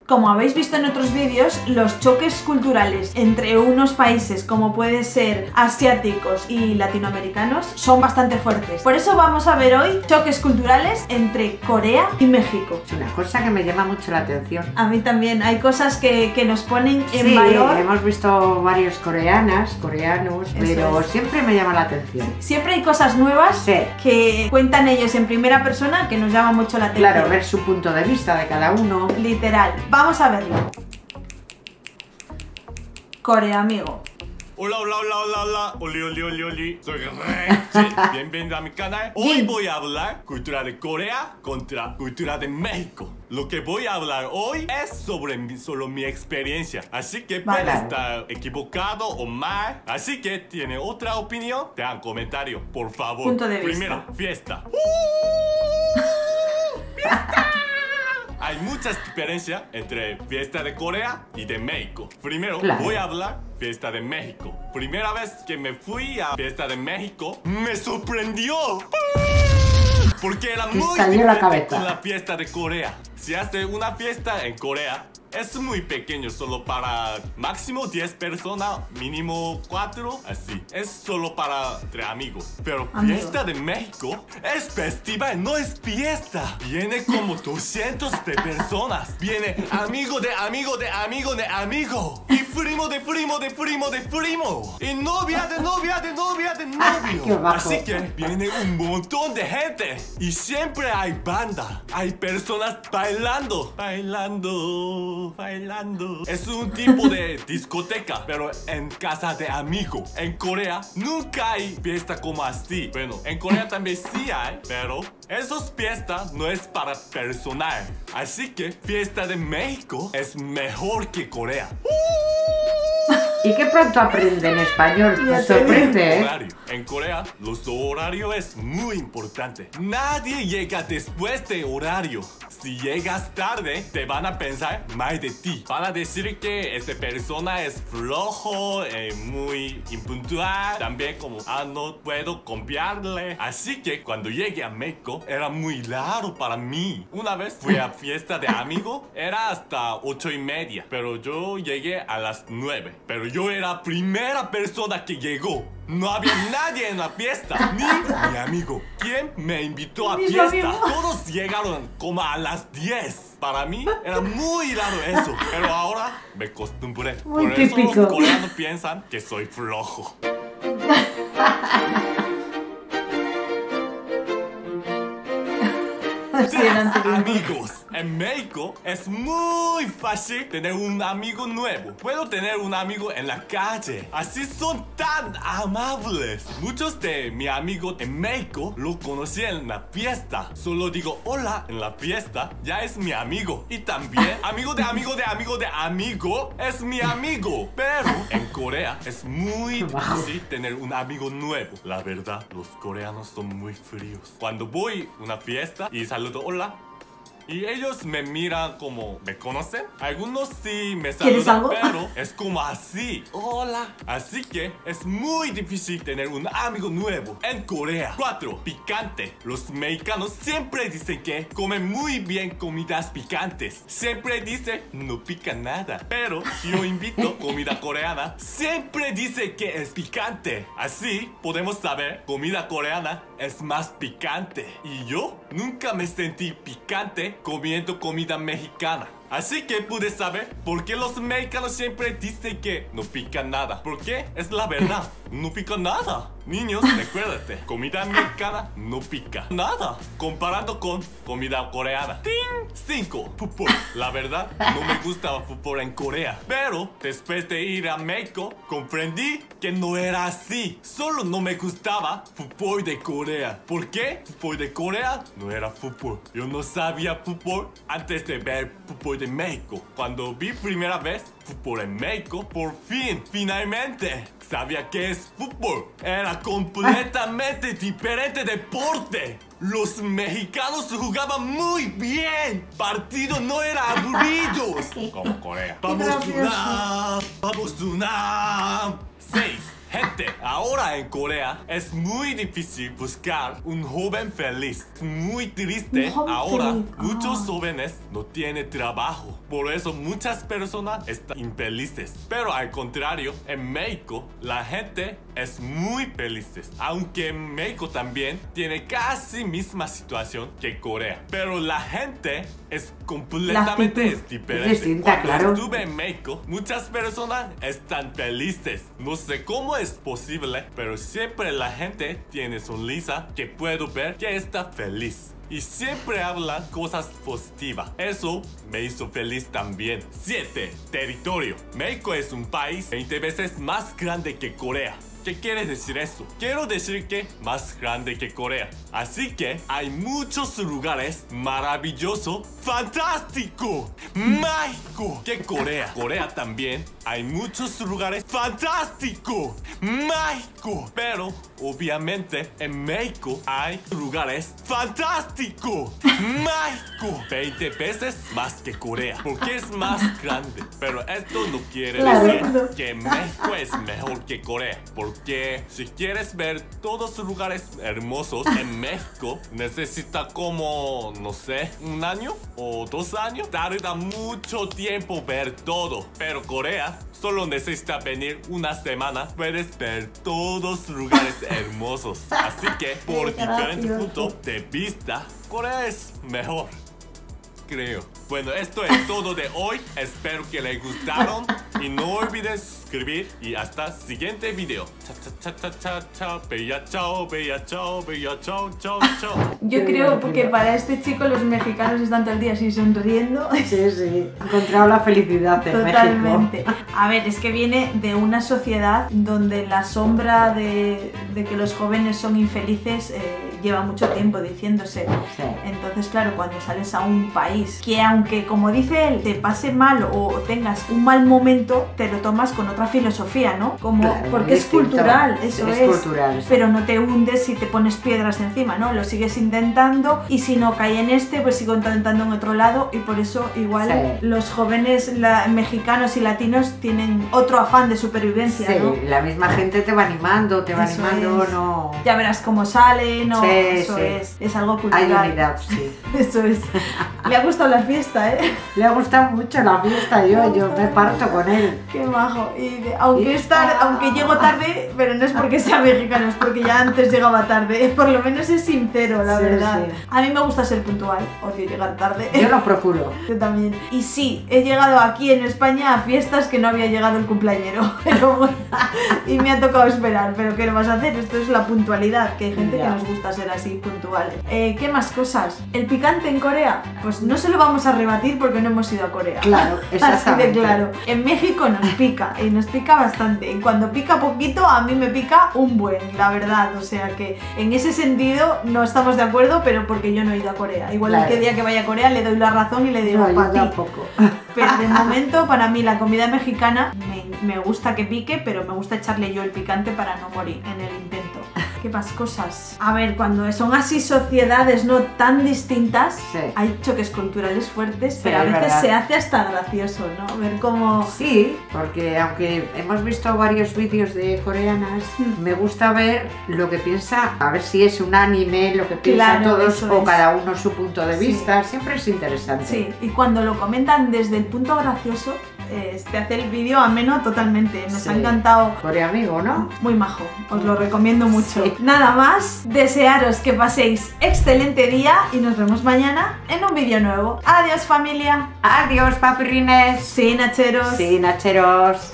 Como habéis visto en otros vídeos, los choques culturales entre unos países como puede ser asiáticos y latinoamericanos son bastante fuertes. Por eso vamos a ver hoy choques culturales entre Corea y México. Es una cosa que me llama mucho la atención. A mí también, hay cosas que nos ponen en Sí, valor. hemos visto varios coreanos, pero es. siempre me llama la atención. Siempre hay cosas nuevas Sí. que cuentan ellos en primera persona que nos llama mucho la atención. Claro, ver su punto de vista de cada uno. Literal. Vamos a verlo. Corea, amigo. Hola, hola, hola, hola, hola, oli, soy Reche, bienvenido a mi canal. Hoy voy a hablar cultura de Corea contra cultura de México. Lo que voy a hablar hoy es sobre solo mi experiencia, así que puede estar equivocado o mal. Así que tiene otra opinión, dejan comentario, por favor. Punto de vista. Primero, fiesta. ¡Fiesta! Hay muchas diferencias entre fiesta de Corea y de México. Primero, voy a hablar fiesta de México. Primera vez que me fui a fiesta de México, me sorprendió. Porque era muy diferente con la fiesta de Corea. Si hace una fiesta en Corea, es muy pequeño, solo para máximo 10 personas, mínimo 4, así. Es solo para entre amigos. Pero fiesta de México es festival, no es fiesta. Viene como 200 de personas. Viene amigo de amigo de amigo de amigo. Y primo de primo de primo de primo. Y novia de novia de novia de novio. Así que viene un montón de gente. Y siempre hay banda. Hay personas bailando. Bailando. Es un tipo de discoteca, pero en casa de amigo. En Corea nunca hay fiesta como así. Bueno, en Corea también sí hay, pero esas fiestas no es para personal. Así que fiesta de México es mejor que Corea. Y que pronto aprenden español, me sorprende, ¿eh? Horario. En Corea, los horarios es muy importante. Nadie llega después de horario. Si llegas tarde, te van a pensar mal de ti. Van a decir que esta persona es flojo, muy impuntual. También como, no puedo confiarle. Así que cuando llegué a México, era muy raro para mí. Una vez fui a fiesta de amigo, era hasta 8:30. Pero yo llegué a las 9. Pero yo era primera persona que llegó. No había nadie en la fiesta, ni mi amigo. ¿Quién me invitó a fiesta? Todos llegaron como a las 10. Para mí era muy raro eso, pero ahora me acostumbré. Por eso los coreanos piensan que soy flojo. Amigos, en México es muy fácil tener un amigo nuevo. Puedo tener un amigo en la calle. Así son tan amables. Muchos de mis amigos en México lo conocí en la fiesta. Solo digo hola en la fiesta, ya es mi amigo. Y también amigo de amigo de amigo de amigo es mi amigo. Pero en Corea es muy difícil tener un amigo nuevo. La verdad, los coreanos son muy fríos. Cuando voy a una fiesta y saludo hola, y ellos me miran como, ¿me conocen? Algunos sí me saludan, pero es como así, hola. Así que es muy difícil tener un amigo nuevo en Corea. 4. Picante. Los mexicanos siempre dicen que comen muy bien comidas picantes. Siempre dicen, no pica nada. Pero si yo invito comida coreana, siempre dice que es picante. Así podemos saber, comida coreana es más picante. Y yo nunca me sentí picante comiendo comida mexicana. Así que pude saber por qué los mexicanos siempre dicen que no pica nada. Porque es la verdad, no pica nada. Niños, recuérdate, comida mexicana no pica nada comparando con comida coreana. 5. Fútbol. La verdad, no me gustaba fútbol en Corea. Pero después de ir a México, comprendí que no era así. Solo no me gustaba fútbol de Corea. ¿Por qué? Fútbol de Corea no era fútbol. Yo no sabía fútbol antes de ver fútbol de México. Cuando vi primera vez fútbol en México, por fin, finalmente, sabía que es fútbol. Era completamente diferente deporte. Los mexicanos jugaban muy bien. Partidos no eran aburridos. Como Corea. Vamos Tunam, vamos Tunam. 6. Gente, ahora en Corea es muy difícil buscar un joven feliz. Muy triste. Un joven Ahora feliz. muchos jóvenes no tienen trabajo. Por eso muchas personas están infelices. Pero al contrario, en México la gente es muy feliz. Aunque México también tiene casi misma situación que Corea. Pero la gente es completamente diferente. Es distinta, Cuando claro. estuve en México, muchas personas están felices. No sé cómo es posible, pero siempre la gente tiene sonrisa que puedo ver que está feliz. Y siempre hablan cosas positivas. Eso me hizo feliz también. 7. Territorio. México es un país 20 veces más grande que Corea. ¿Qué quiere decir esto? Quiero decir que más grande que Corea. Así que hay muchos lugares maravillosos, fantástico, mágico que Corea. Corea también hay muchos lugares fantástico, mágico. Pero obviamente en México hay lugares fantástico, mágico, 20 veces más que Corea. Porque es más grande. Pero esto no quiere decir que México es mejor que Corea. Porque si quieres ver todos los lugares hermosos en México, necesita como, no sé, 1 año o 2 años. Tarda mucho tiempo ver todo. Pero Corea solo necesita venir 1 semana. Puedes ver todos los lugares hermosos. Así que por diferentes puntos de vista, Corea es mejor, creo. Bueno, esto es todo de hoy. Espero que les gustaron. Y no olvides suscribir. Y hasta siguiente video. Chao. Bella chao, bella chao, bella chao, chao, chao. Yo creo que para este chico los mexicanos están todo el día así sonriendo. Sí, sí. He encontrado la felicidad en Totalmente. México. A ver, es que viene de una sociedad donde la sombra de que los jóvenes son infelices lleva mucho tiempo diciéndose. Sí. Entonces, claro, cuando sales a un país que aunque, como dice él, te pase mal o tengas un mal momento, te lo tomas con otra filosofía, ¿no? Como, Claro, porque es distinto. cultural, eso es. Cultural, sí. Pero no te hundes y te pones piedras encima, ¿no? Lo sigues intentando y si no cae en este, pues sigo intentando en otro lado y por eso igual Sí. los jóvenes mexicanos y latinos tienen otro afán de supervivencia, Sí, ¿no? la misma gente te va animando, Eso animando, es. no... Ya verás cómo sale, ¿no? Sí, Eso sí. es algo Hay cultural. unidad, sí. Eso es. Le ha gustado la fiesta, ¿eh? Le ha gustado mucho la fiesta, yo me parto con él. Qué majo. Aunque llego tarde, pero no es porque sea mexicano, es porque ya antes llegaba tarde. Por lo menos es sincero, la Sí, verdad. sí. A mí me gusta ser puntual, odio llegar tarde. Yo lo procuro. Yo también. Y sí, he llegado aquí en España a fiestas que no había llegado el cumpleañero. Pero bueno, y me ha tocado esperar. Pero ¿qué le vas a hacer? Esto es la puntualidad, que hay gente Ya. que nos gusta ser así puntual. ¿Qué más cosas? ¿El picante en Corea? Pues no se lo vamos a rebatir porque no hemos ido a Corea. Claro, Así exactamente. de claro. En México nos pica, y nos pica bastante. Y cuando pica poquito, a mí me pica un buen, la verdad. O sea que en ese sentido no estamos de acuerdo, pero porque yo no he ido a Corea. Igual Claro. el día que vaya a Corea le doy la razón y le digo, No, yo para ti. tampoco. Pero de momento, para mí, la comida mexicana me gusta que pique, pero me gusta echarle yo el picante para no morir en el intento. ¿Qué más cosas? A ver, cuando son así sociedades no tan distintas, Sí. hay choques culturales fuertes, Sí, pero a es veces verdad. se hace hasta gracioso, ¿no? Ver cómo... Sí, porque aunque hemos visto varios vídeos de coreanas, me gusta ver lo que piensa, a ver si es un anime, lo que piensan Claro, todos eso o es. cada uno su punto de Sí. vista, siempre es interesante. Sí, y cuando lo comentan desde el punto gracioso, te hace el vídeo ameno totalmente. Nos Sí. ha encantado. Corea amigo, ¿no? Muy majo, os lo recomiendo mucho. Sí. Nada más, desearos que paséis excelente día y nos vemos mañana en un vídeo nuevo. Adiós familia. Adiós, papirrines. Sí, nacheros. Sí, nacheros.